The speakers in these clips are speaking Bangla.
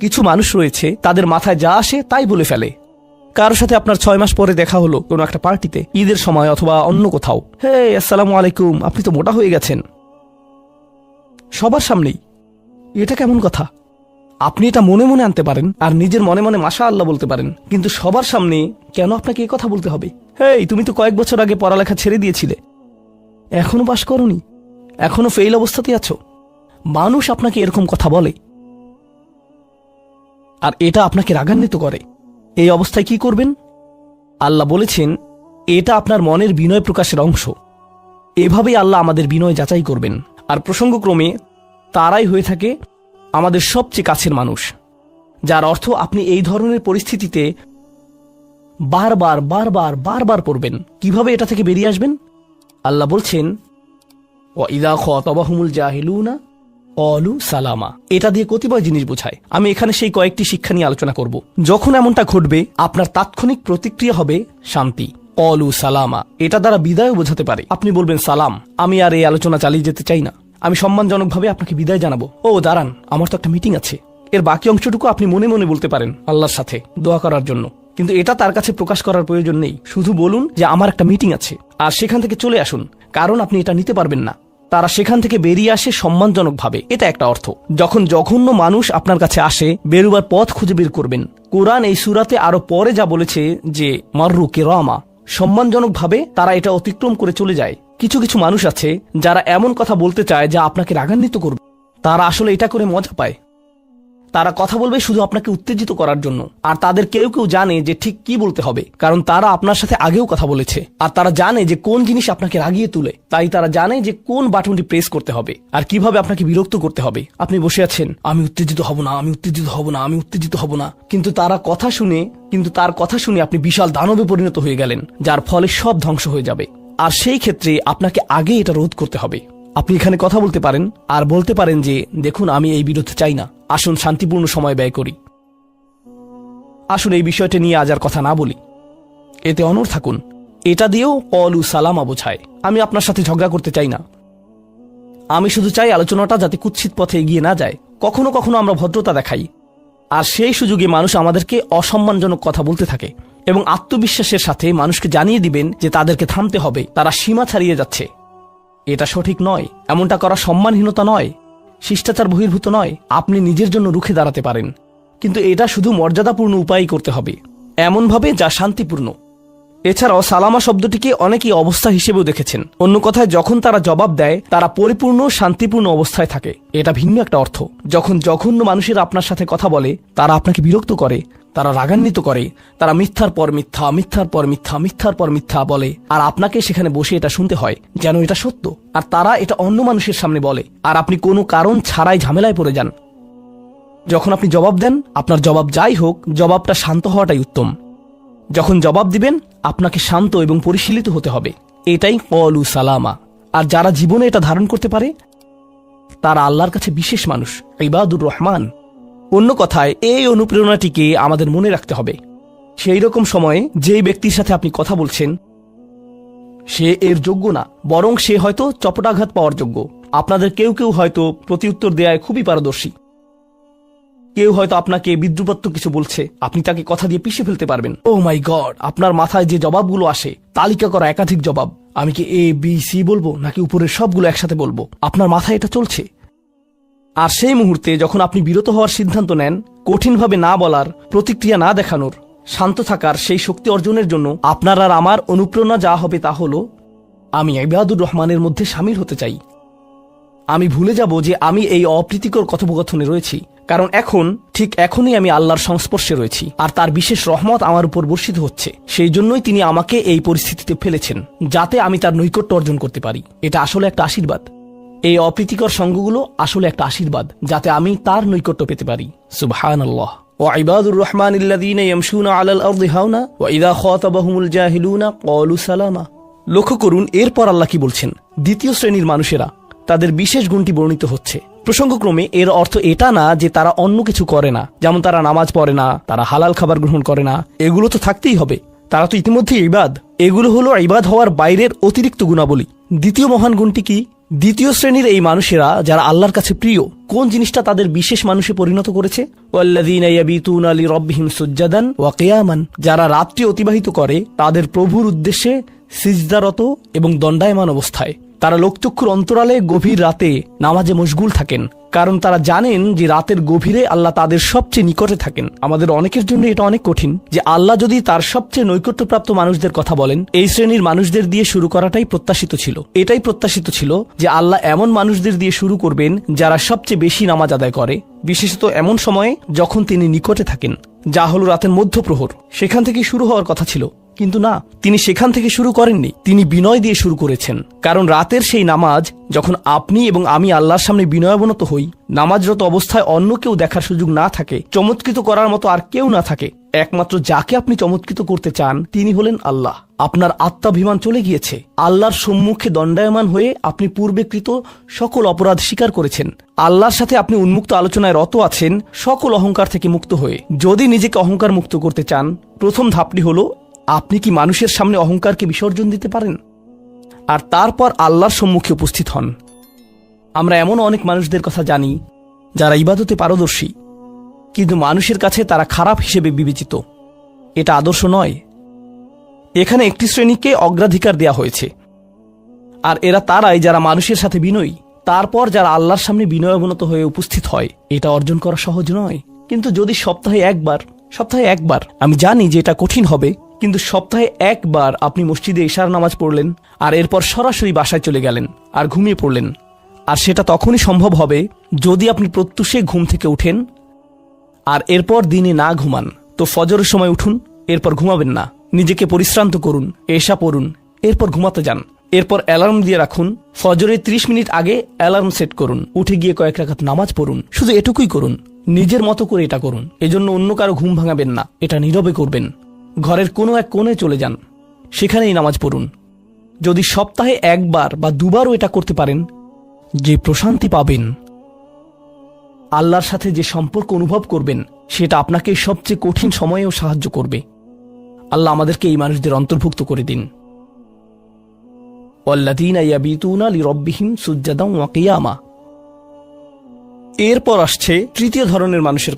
কিছু মানুষ রয়েছে তাদের মাথায় যা আসে তাই বলে ফেলে। কারোর সাথে আপনার 6 মাস পরে দেখা হলো কোনো একটা পার্টিতে, ঈদের সময় অথবা অন্য কোথাও, হে আসসালামু আলাইকুম, আপনি তো মোটা হয়ে গেছেন, সবার সামনেই। এটা কেমন কথা? আপনি এটা মনে মনে আনতে পারেন আর নিজের মনে মনে মাশাআল্লাহ বলতে পারেন, কিন্তু সবার সামনে কেন আপনাকে এই কথা বলতে হবে? হেই, তুমি তো কয়েক বছর আগে পড়ালেখা ছেড়ে দিয়েছিলে, এখনো পাশ করনি, এখনো ফেল অবস্থাতে আছো। মানুষ আপনাকে এরকম কথা বলে আর এটা আপনাকে রাগান্বিত করে। এই অবস্থায় কি করবেন? আল্লাহ বলেছেন এটা আপনার মনের বিনয় প্রকাশের অংশ। এভাবেই আল্লাহ আমাদের বিনয় যাচাই করবেন। আর প্রসঙ্গক্রমে তারাই হয়ে থাকে আমাদের সবচেয়ে কাছের মানুষ, যার অর্থ আপনি এই ধরনের পরিস্থিতিতে বারবার বারবার বারবার পড়বেন। কিভাবে এটা থেকে বেরিয়ে আসবেন? আল্লাহ বলছেন ওয়াইদা খাতাবাহুমুল জাহিলুনা ক্বালু সালামা। এটা দিয়ে কতিপয় জিনিস বোঝায়। আমি এখানে সেই কয়েকটি শিক্ষা নিয়ে আলোচনা করব। যখন এমনটা ঘটবে আপনার তাৎক্ষণিক প্রতিক্রিয়া হবে শান্তি, ক্বালু সালামা। এটা দ্বারা বিদায় বোঝাতে পারে। আপনি বলবেন সালাম, আমি আর এই আলোচনা চালিয়ে যেতে চাই না, আমি সম্মানজনকভাবে আপনাকে বিদায় জানাবো। ও দাঁড়ান, আমার তো একটা মিটিং আছে। এর বাকি অংশটুকু আপনি মনে মনে বলতে পারেন আল্লাহর সাথে দোয়া করার জন্য, কিন্তু এটা তার কাছে প্রকাশ করার প্রয়োজন নেই। শুধু বলুন যে আমার একটা মিটিং আছে, আর সেখান থেকে চলে আসুন, কারণ আপনি এটা নিতে পারবেন না। তারা সেখান থেকে বেরিয়ে আসে সম্মানজনকভাবে, এটা একটা অর্থ। যখন জঘন্য মানুষ আপনার কাছে আসে, বেরুবার পথ খুঁজে বের করবেন। কোরআন এই সূরাতে আরো পরে যা বলেছে যে মাররু কিরামা, সম্মানজনকভাবে তারা এটা অতিক্রম করে চলে যায়। কিছু কিছু মানুষ আছে যারা এমন কথা বলতে চায় যা আপনাকে রাগান্বিত করবে। তারা আসলে এটা করে মজা পায়। তারা কথা বলবে শুধু আপনাকে উত্তেজিত করার জন্য। আর তাদের কেউ কেউ জানে যে ঠিক কি বলতে হবে, কারণ তারা আপনার সাথে আগেও কথা বলেছে। আর তারা জানে যে কোন জিনিস আপনাকে রাগিয়ে তুলে, তাই তারা জানে যে কোন বাটনটি প্রেস করতে হবে আর কিভাবে আপনাকে বিরক্ত করতে হবে। আপনি বসে আছেন, আমি উত্তেজিত হব না, আমি উত্তেজিত হব না, আমি উত্তেজিত হব না, কিন্তু তার কথা শুনে আপনি বিশাল দানবে পরিণত হয়ে গেলেন, যার ফলে সব ধ্বংস হয়ে যাবে। আর সেই ক্ষেত্রে আপনাকে আগে এটা রোধ করতে হবে। আপনি এখানে কথা বলতে পারেন আর বলতে পারেন যে দেখুন, আমি এই বিরোধ চাই না, আসুন শান্তিপূর্ণ সময় ব্যয় করি, আসুন এই বিষয়টা নিয়ে আজ আর কথা না বলি, এতে অনড় থাকুন। এটা দিয়েও ক্বালু সালামা বোঝায়। আমি আপনার সাথে ঝগড়া করতে চাই না, আমি শুধু চাই আলোচনাটা যাতে কুৎসিত পথে এগিয়ে না যায়। কখনো কখনো আমরা ভদ্রতা দেখাই, আর সেই সুযোগে মানুষ আমাদেরকে অসম্মানজনক কথা বলতে থাকে, এবং আত্মবিশ্বাসের সাথে মানুষকে জানিয়ে দিবেন যে তাদেরকে থামতে হবে, তারা সীমা ছাড়িয়ে যাচ্ছে। এটা সঠিক নয়, এমনটা করা সম্মানহীনতা নয়, শিষ্টাচার বহির্ভূত নয়। আপনি নিজের জন্য রুখে দাঁড়াতে পারেন, কিন্তু এটা শুধু মর্যাদাপূর্ণ উপায় করতে হবে, এমনভাবে যা শান্তিপূর্ণ। এছাড়াও সালামা শব্দটিকে অনেকেই অবস্থা হিসেবেও দেখেছেন। অন্য কথায়, যখন তারা জবাব দেয় তারা পরিপূর্ণ শান্তিপূর্ণ অবস্থায় থাকে, এটা ভিন্ন একটা অর্থ। যখন জঘন্য মানুষেরা আপনার সাথে কথা বলে, তারা আপনাকে বিরক্ত করে, তারা রাগান্বিত করে, তারা মিথ্যার পর মিথ্যা, মিথ্যার পর মিথ্যা, মিথ্যার পর মিথ্যা বলে, আর আপনাকে সেখানে বসে এটা শুনতে হয় যেন এটা সত্য। আর তারা এটা অন্য মানুষের সামনে বলে, আর আপনি কোনো কারণ ছাড়াই ঝামেলায় পড়ে যান। যখন আপনি জবাব দেন, আপনার জবাব যাই হোক, জবাবটা শান্ত হওয়াটাই উত্তম। যখন জবাব দিবেন, আপনাকে শান্ত এবং পরিশীলিত হতে হবে। এটাই ক্বালু সালামা। আর যারা জীবনে এটা ধারণ করতে পারে, তারা আল্লাহর কাছে বিশেষ মানুষ, ইবাদুর রহমান। অন্য কথায়, এই অনুপ্রেরণাটিকে আমাদের মনে রাখতে হবে। সেই রকম সময়ে যেই ব্যক্তির সাথে আপনি কথা বলছেন সে এর যোগ্য না, বরং সে হয়তো চপটাঘাত পাওয়ার যোগ্য। আপনাদের কেউ কেউ হয়তো প্রতিউত্তর দেয়ায় খুবই পারদর্শী, কেউ হয়তো আপনাকে বিদ্রুপাত্মক কিছু বলছে, আপনি তাকে কথা দিয়ে পিষে ফেলতে পারবেন। ও মাই গড, আপনার মাথায় যে জবাবগুলো আসে, তালিকা করা একাধিক জবাব, আমি কি এ বি সি বলবো নাকি উপরের সবগুলো একসাথে বলবো, আপনার মাথায় এটা চলছে। আর সেই মুহূর্তে যখন আপনি বিরত হওয়ার সিদ্ধান্ত নেন, কঠিনভাবে না বলার, প্রতিক্রিয়া না দেখানোর, শান্ত থাকার সেই শক্তি অর্জনের জন্য আপনার আর আমার অনুপ্রেরণা যা হবে তা হলো, আমি ইবাদুর রহমানের মধ্যে শামিল হতে চাই। আমি ভুলে যাব যে আমি এই অপ্রীতিকর কথোপকথনে রয়েছি, কারণ ঠিক এখনই আমি আল্লাহর সংস্পর্শে রয়েছি, আর তার বিশেষ রহমত আমার উপর বর্ষিত হচ্ছে। সেই জন্যই তিনি আমাকে এই পরিস্থিতিতে ফেলেছেন, যাতে আমি তার নৈকট্য অর্জন করতে পারি। এটা আসলে একটা আশীর্বাদ। এই অপ্রীতিকর সঙ্গগুলো আসলে একটা আশীর্বাদ, যাতে আমি তার নৈকট্য পেতে পারি। সুবহানাল্লাহ। ওয়াইবাদুর রহমানিল্লাযীনা ইয়ামশুনা আলাল আরদি হাওনা ওয়া ইযা খাতাবাহুমুল জাহিলুনা ক্বালু সালামা। লক্ষ্য করুন এরপর আল্লাহ কি বলছেন। দ্বিতীয় শ্রেণীর মানুষেরা, তাদের বিশেষ গুণটি বর্ণিত হচ্ছে। প্রসঙ্গক্রমে এর অর্থ এটা না যে তারা অন্য কিছু করে না, যেমন তারা নামাজ পড়ে না, তারা হালাল খাবার গ্রহণ করে না। এগুলো তো থাকতেই হবে, তারা তো ইতিমধ্যে ইবাদ। এগুলো হলো ইবাদ হওয়ার বাইরের অতিরিক্ত গুণাবলী। দ্বিতীয় মহান গুণটি কি? দ্বিতীয় শ্রেণীর এই মানুষেরা যারা আল্লাহর কাছে প্রিয়, কোন জিনিসটা তাদের বিশেষ মানুষে পরিণত করেছে? ওয়াল্লাযীনা ইয়াবিতুনা লিরাব্বিহিম সুজ্জাদান ওয়া কিয়ামান, যারা রাত্রি অতিবাহিত করে তাদের প্রভুর উদ্দেশ্যে সিজদারত এবং দণ্ডায়মান অবস্থায়। তারা লোকচক্ষুর অন্তরালে গভীর রাতে নামাজে মশগুল থাকেন, কারণ তারা জানেন যে রাতের গভীরে আল্লাহ তাদের সবচেয়ে নিকটে থাকেন। আমাদের অনেকের জন্য এটা অনেক কঠিন যে আল্লাহ যদি তার সবচেয়ে নৈকট্যপ্রাপ্ত মানুষদের কথা বলেন, এই শ্রেণীর মানুষদের দিয়ে শুরু করাটাই প্রত্যাশিত ছিল। এটাই প্রত্যাশিত ছিল যে আল্লাহ এমন মানুষদের দিয়ে শুরু করবেন যারা সবচেয়ে বেশি নামাজ আদায় করে, বিশেষত এমন সময়ে যখন তিনি নিকটে থাকেন, যা হলো রাতের মধ্যপ্রহর। সেখান থেকে শুরু হওয়ার কথা ছিল, কিন্তু না, তিনি সেখান থেকে শুরু করেননি। তিনি বিনয় দিয়ে শুরু করেছেন, কারণ রাতের সেই নামাজ যখন আপনি এবং আমি আল্লাহর সামনে বিনয়াবনত হই, নামাজরত অবস্থায় অন্য কেউ দেখার সুযোগ না থাকে, চমৎকৃত করার মতো আর কেউ না থাকে, একমাত্র যাকে আপনি চমৎকৃত করতে চান তিনি হলেন আল্লাহ। আপনার আত্মাভিমান চলে গিয়েছে, আল্লাহর সম্মুখে দণ্ডায়মান হয়ে আপনি পূর্বেকৃত সকল অপরাধ স্বীকার করেছেন, আল্লাহর সাথে আপনি উন্মুক্ত আলোচনায় রত আছেন, সকল অহংকার থেকে মুক্ত হয়ে। যদি নিজেকে অহংকার মুক্ত করতে চান, প্রথম ধাপটি হলো আপনি কি মানুষের সামনে অহংকারকে বিসর্জন দিতে পারেন, আর তারপর আল্লাহর সম্মুখে উপস্থিত হন। আমরা এমন অনেক মানুষদের কথা জানি যারা ইবাদতে পারদর্শী, কিন্তু মানুষের কাছে তারা খারাপ হিসেবে বিবেচিত। এটা আদর্শ নয়। এখানে একটি শ্রেণীকে অগ্রাধিকার দেয়া হয়েছে, আর এরা তারাই যারা মানুষের সাথে বিনয়ী। তারপর যারা আল্লাহর সামনে বিনয়াবনত হয়ে উপস্থিত হয়, এটা অর্জন করা সহজ নয়। কিন্তু যদি সপ্তাহে একবার, আমি জানি যে এটা কঠিন হবে, কিন্তু সপ্তাহে একবার আপনি মসজিদে ইশার নামাজ পড়লেন, আর এরপর সরাসরি বাসায় চলে গেলেন আর ঘুমিয়ে পড়লেন, আর সেটা তখনই সম্ভব হবে যদি আপনি প্রত্যুষে ঘুম থেকে উঠেন, আর এরপর দিনে না ঘুমান। তো ফজরের সময় উঠুন, এরপর ঘুমাবেন না, নিজেকে পরিশ্রান্ত করুন, এশা পড়ুন, এরপর ঘুমাতে যান। এরপর অ্যালার্ম দিয়ে রাখুন, ফজরের 30 মিনিট আগে অ্যালার্ম সেট করুন, উঠে গিয়ে কয়েক রাকাত নামাজ পড়ুন। শুধু এটুকুই করুন, নিজের মতো করে এটা করুন। এজন্য অন্য কারো ঘুম ভাঙাবেন না, এটা নীরবে করবেন। ঘরের কোনো এক কোণে চলে যান, সেখানেই নামাজ পড়ুন। যদি সপ্তাহে একবার বা দুবারও এটা করতে পারেন, যে প্রশান্তি পাবেন, আল্লাহর সাথে যে সম্পর্ক অনুভব করবেন, সেটা আপনাকে সবচেয়ে কঠিন সময়েও সাহায্য করবে। আল্লাহ আমাদেরকে এই মানুষদের অন্তর্ভুক্ত করে দিন। ওয়াল্লাযীনা ইয়াবিতুনা লিরাব্বিহিম সুজ্জাদান ওয়া কিয়ামা। এরপর আসছে তৃতীয় ধরনের মানুষের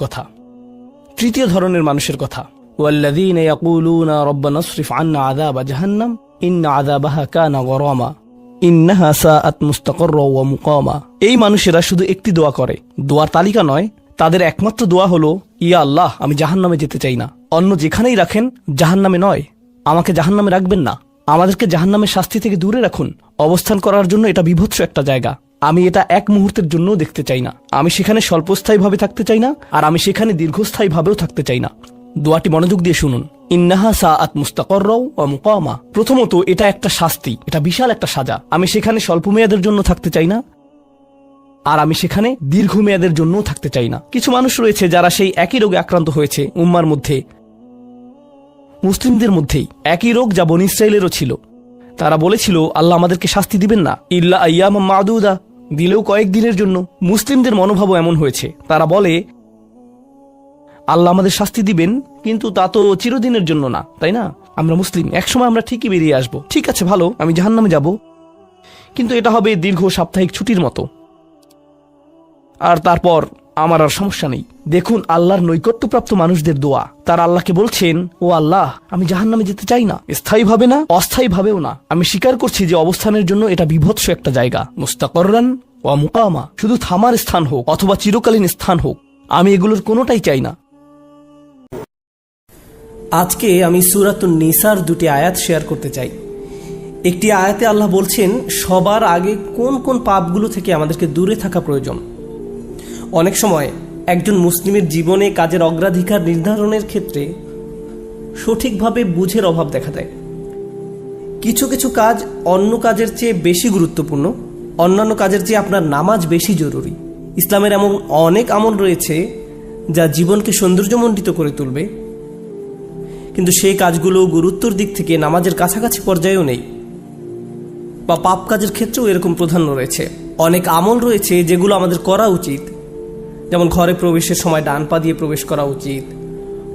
কথা। ওয়াল্লাযীনা ইয়াকুলুনা রাব্বানা ইসরিফ আন্না আযাবা জাহান্নাম ইন্না আযাবাহা কানা গরামা ইন্নাহা সাআত মুস্তাকাররা ওয়া মুকামা। এই মানুষেরা শুধু একটি দোয়া করে, দোয়ার তালিকা নয়। তাদের একমাত্র দোয়া হলো, ইয়া আল্লাহ, আমি জাহান্নামে যেতে চাই না। অন্য যেখানেই রাখেন, জাহান্নামে নয়। আমাকে জাহান্নামে রাখবেন না, আমাদেরকে জাহান্নামের শাস্তি থেকে দূরে রাখুন। অবস্থান করার জন্য এটা বিভৎস একটা জায়গা। আমি এটা এক মুহূর্তের জন্যও দেখতে চাই না। আমি সেখানে স্বল্পস্থায়ীভাবে থাকতে চাই না, আর আমি সেখানে দীর্ঘস্থায়ীভাবেও থাকতে চাই না। দোয়াটি মনোযোগ দিয়ে শুনুন। ইন্নাহা সাআত মুস্তাকাররা ওয়া মুকামা। প্রথমত, এটা একটা শাস্তি, এটা বিশাল একটা সাজা। আমি সেখানে স্বল্প মেয়াদের জন্য থাকতে চাই না, আর আমি সেখানে দীর্ঘমেয়াদের জন্যও থাকতে চাই না। কিছু মানুষ রয়েছে যারা সেই একই রোগে আক্রান্ত হয়েছে। উম্মার মধ্যে, মুসলিমদের মধ্যেই একই রোগ যা বনী ইসরাঈলেরও ছিল। তারা বলেছিল, আল্লাহ আমাদেরকে শাস্তি দিবেন না, ইল্লা আইয়ামাম মাদুদা, দিলেও কয়েকদিনের জন্য। মুসলিমদের মনোভাবও এমন হয়েছে। তারা বলে, আল্লাহ আমাদের শাস্তি দিবেন, কিন্তু তা তো চিরদিনের জন্য না, তাই না? আমরা মুসলিম, একসময় আমরা ঠিকই বেরিয়ে আসবো। ঠিক আছে, ভালো, আমি জাহান্নামে যাব, কিন্তু এটা হবে দীর্ঘ সাপ্তাহিক ছুটির মতো, আর তারপর আমার আর সমস্যা নেই। দেখুন আল্লাহর নৈকট্যপ্রাপ্ত মানুষদের দোয়া। তারা আল্লাহকে বলছেন, ও আল্লাহ, আমি জাহান্নামে যেতে চাই না, স্থায়ীভাবে না, অস্থায়ীভাবেও না। আমি স্বীকার করছি যে অবস্থানের জন্য এটা বিভৎস একটা জায়গা। মুস্তাকাররান ওয়া মুকামা, শুধু থামার স্থান হোক অথবা চিরকালীন স্থান হোক, আমি এগুলোর কোনোটাই চাই না। আজকে আমি সূরাতুন নিসার দুটি আয়াত শেয়ার করতে চাই। একটি আয়াতে আল্লাহ বলছেন সবার আগে কোন কোন পাপগুলো থেকে আমাদেরকে দূরে থাকা প্রয়োজন। অনেক সময় একজন মুসলিমের জীবনে কাজের অগ্রাধিকার নির্ধারণের ক্ষেত্রে সঠিকভাবে বুঝের অভাব দেখা দেয়। কিছু কিছু কাজ অন্য কাজের চেয়ে বেশি গুরুত্বপূর্ণ, অন্যান্য কাজের চেয়ে আপনার নামাজ বেশি জরুরি। ইসলামের এমন অনেক আমল রয়েছে যা জীবনকে সৌন্দর্যমণ্ডিত করে তুলবে, কিন্তু সেই কাজগুলো গুরুত্বর দিক থেকে নামাজের কাছাকাছি পর্যায়েও নেই, বা পাপ কাজের ক্ষেত্রেও এরকম প্রাধান্য রয়েছে। অনেক আমল রয়েছে যেগুলো আমাদের করা উচিত, যেমন ঘরে প্রবেশের সময় ডান পা দিয়ে প্রবেশ করা উচিত,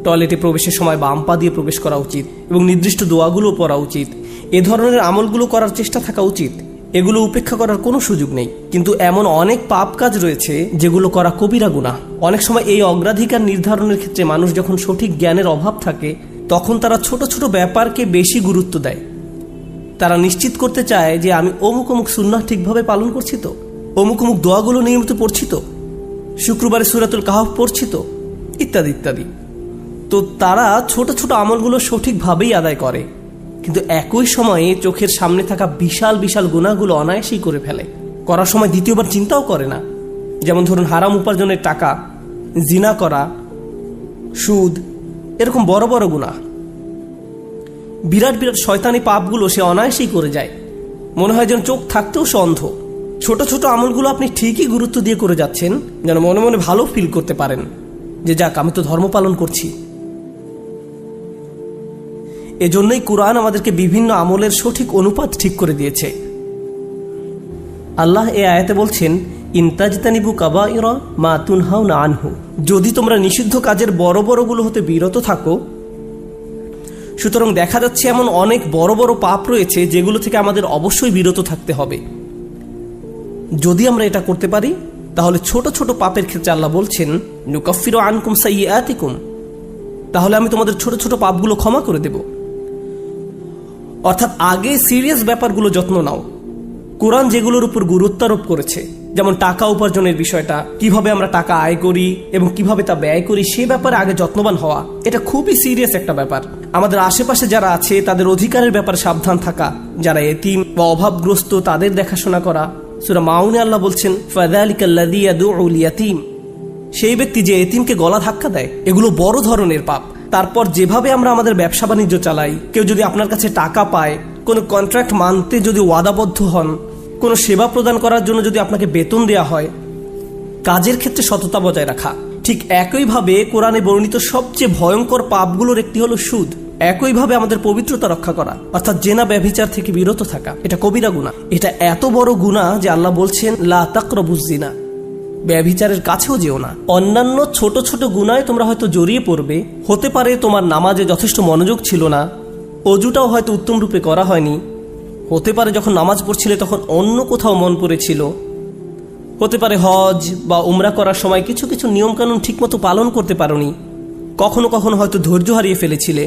টয়লেটে প্রবেশের সময় বাম পা দিয়ে প্রবেশ করা উচিত, এবং নির্দিষ্ট দোয়াগুলো পড়া উচিত। এ ধরনের আমলগুলো করার চেষ্টা থাকা উচিত। এগুলো উপেক্ষা করার কোনো সুযোগ নেই। কিন্তু এমন অনেক পাপ কাজ রয়েছে যেগুলো করা কবিরা গুনাহ। অনেক সময় এই অগ্রাধিকার নির্ধারণের ক্ষেত্রে মানুষ যখন সঠিক জ্ঞানের অভাব থাকে তখন তারা ছোট ছোট ব্যাপারকে বেশি গুরুত্ব দেয়। তারা নিশ্চিত করতে চায় যে আমি অমুক অমুক সুন্নাহ ঠিকভাবে পালন করছি তো, অমুক অমুক দোয়াগুলো নিয়মিত পড়ছি তো, শুক্রবারে সূরাতুল কাহফ পড়ছি তো, ইত্যাদি ইত্যাদি। তো তারা ছোট ছোট আমলগুলো সঠিকভাবেই আদায় করে, কিন্তু একই সময়ে চোখের সামনে থাকা বিশাল বিশাল গুনাহগুলো অনায়াসেই করে ফেলে। করার সময় দ্বিতীয়বার চিন্তাও করে না। যেমন ধরুন হারাম উপার্জনের টাকা, জিনা করা, সুদ, এরকম বড় বড় গুনাহ, বিরাট বিরাট শয়তানি পাপগুলো সে অনায়াসেই করে যায়। মনে হয় যেন চোখ থাকতেও সে অন্ধ। ছোট ছোট আমলগুলো আপনি ঠিকই গুরুত্ব দিয়ে করে যাচ্ছেন, যেন মনে মনে ভালো ফিল করতে পারেন যে যাক আমি তো ধর্ম পালন করছি। এজন্যই কুরআন আমাদেরকে বিভিন্ন আমলের সঠিক অনুপাত ঠিক করে দিয়েছে। আল্লাহ এই আয়াতে বলছেন, ইনতাজতানিবু কাবাইরা মা তুনহাউনা আনহু, যদি তোমরা নিষিদ্ধ কাজের বড় বড়গুলো হতে বিরত থাকো। সুতরাং দেখা যাচ্ছে এমন অনেক বড় বড় পাপ রয়েছে যেগুলো থেকে আমাদের অবশ্যই বিরত থাকতে হবে। যদি আমরা এটা করতে পারি তাহলে ছোট ছোট পাপের ক্ষেত্রে আল্লাহ বলছেন, নুকাফিরু আনকুম সাইয়্যাতিকুম, তাহলে আমি তোমাদের ছোট ছোট পাপগুলো ক্ষমা করে দেব। অর্থাৎ আগে সিরিয়াস ব্যাপারগুলো যত্ন নাও। কোরআন যেগুলোর উপর গুরুত্ব আরোপ করেছে, যেমন টাকা উপার্জনের বিষয়টা, কিভাবে আমরা টাকা আয় করি এবং কিভাবে তা ব্যয় করি, সে ব্যাপারে আগে যত্নবান হওয়া, এটা খুবই সিরিয়াস একটা ব্যাপার। আমাদের আশেপাশে যারা আছে তাদের অধিকারের ব্যাপারে সাবধান থাকা, যারা এতিম বা অভাবগ্রস্ত তাদের দেখাশোনা করা। সূরা মাউনে আল্লাহ বলছেন, ফাযালিকাল্লাযী ইয়াদউল ইয়াতীম, সেই ব্যক্তি যে এতিমকে গলা ধাক্কা দেয়। এগুলো বড় ধরনের পাপ। তারপর যেভাবে আমরা আমাদের ব্যবসা বাণিজ্য চালাই, কেউ যদি আপনার কাছে টাকা পায়, কোনো কন্ট্রাক্ট মানতে যদি ওয়াদাবদ্ধ হন, কোনো সেবা প্রদান করার জন্য যদি আপনাকে বেতন দেয়া হয়, কাজের ক্ষেত্রে সততা বজায় রাখা। ঠিক একইভাবে কোরআনে বর্ণিত সবচেয়ে ভয়ঙ্কর পাপগুলোর একটি হলো সুদ। একইভাবে আমাদের পবিত্রতা রক্ষা করা, অর্থাৎ জেনা ব্যভিচার থেকে বিরত থাকা, এটা কবিরা গুনাহ। এটা এত বড় গুনাহ যে আল্লাহ বলছেন, লা তাকরাবুজ জিনা, ব্যভিচারের কাছেও যেও না। অন্যান্য ছোট ছোট গুনায় তোমরা হয়তো জড়িয়ে পড়বে। হতে পারে তোমার নামাজে যথেষ্ট মনোযোগ ছিল না, অজুটাও হয়তো উত্তম রূপে করা হয়নি। হতে পারে যখন নামাজ পড়ছিলে তখন অন্য কোথাও মন পড়েছিল। হতে পারে হজ বা উমরা করার সময় কিছু কিছু নিয়মকানুন ঠিকমতো পালন করতে পারোনি। কখনো কখনো হয়তো ধৈর্য হারিয়ে ফেলেছিলে।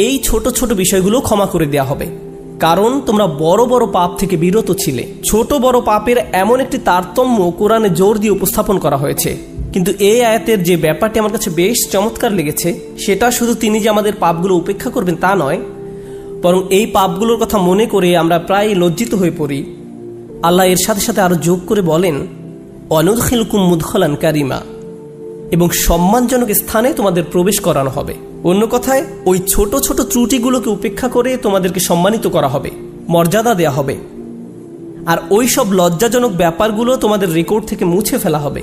এই ছোট ছোট বিষয়গুলো ক্ষমা করে দেওয়া হবে, কারণ তোমরা বড় বড় পাপ থেকে বিরত ছিলে। ছোট বড় পাপের এমন একটি তারতম্য কোরআনে জোর দিয়ে উপস্থাপন করা হয়েছে। কিন্তু এই আয়াতের যে ব্যাপারটি আমার কাছে বেশ চমৎকার লেগেছে, সেটা শুধু তিনি যে আমাদের পাপগুলো উপেক্ষা করবেন তা নয়, বরং এই পাপগুলোর কথা মনে করে আমরা প্রায় লজ্জিত হয়ে পড়ি। আল্লাহ এর সাথে সাথে আরো যোগ করে বলেন, অনুদখিলকুম মুদখলান কারিমা, এবং সম্মানজনক স্থানে তোমাদের প্রবেশ করানো হবে। অন্য কথায় ওই ছোট ছোট ত্রুটিগুলোকে উপেক্ষা করে তোমাদেরকে সম্মানিত করা হবে, মর্যাদা দেয়া হবে। আর ওই সব লজ্জাজনক ব্যাপারগুলো তোমাদের রেকর্ড থেকে মুছে ফেলা হবে।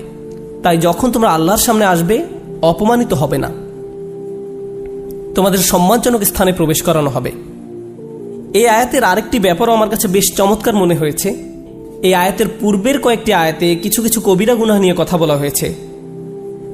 তাই যখন তোমরা আল্লাহর সামনে আসবে, অপমানিত হবে না, তোমাদের সম্মানজনক স্থানে প্রবেশ করানো হবে। এই আয়াতের আরেকটি ব্যাপারও আমার কাছে বেশ চমৎকার মনে হয়েছে। এই আয়াতের পূর্বের কয়েকটি আয়াতে কিছু কিছু কবিরা গুনাহ নিয়ে কথা বলা হয়েছে,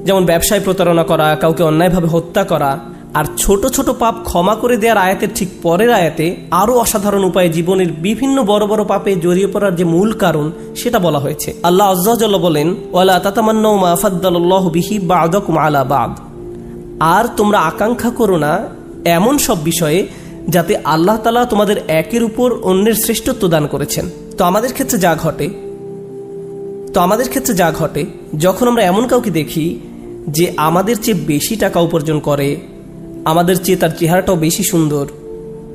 যেমন ব্যবসায় প্রতারণা করা, কাউকে অন্যায়ভাবে হত্যা করা। আর ছোট ছোট পাপ ক্ষমা করে দেওয়ার আয়াতের ঠিক পরের আয়াতে আরও অসাধারণ উপায়ে জীবনের বিভিন্ন বড় বড় পাপে জড়িয়ে পড়ার যে মূল কারণ সেটা বলা হয়েছে। আল্লাহ আযজা ওয়া জাল্লা বলেন, ওয়ালা তাতামান্নাউ মা ফাদ্দালাল্লাহু বিহি বা'দাকুম আলা বা'দ, আর তোমরা আকাঙ্ক্ষা করো না এমন সব বিষয়ে যাতে আল্লাহ তাআলা তোমাদের একের উপর অন্যের শ্রেষ্ঠত্ব দান করেছেন। তো আমাদের ক্ষেত্রে যা ঘটে যখন আমরা এমন কাউকে দেখি যে আমাদের চেয়ে বেশি টাকা উপার্জন করে, আমাদের চেয়ে তার চেহারাটাও বেশি সুন্দর,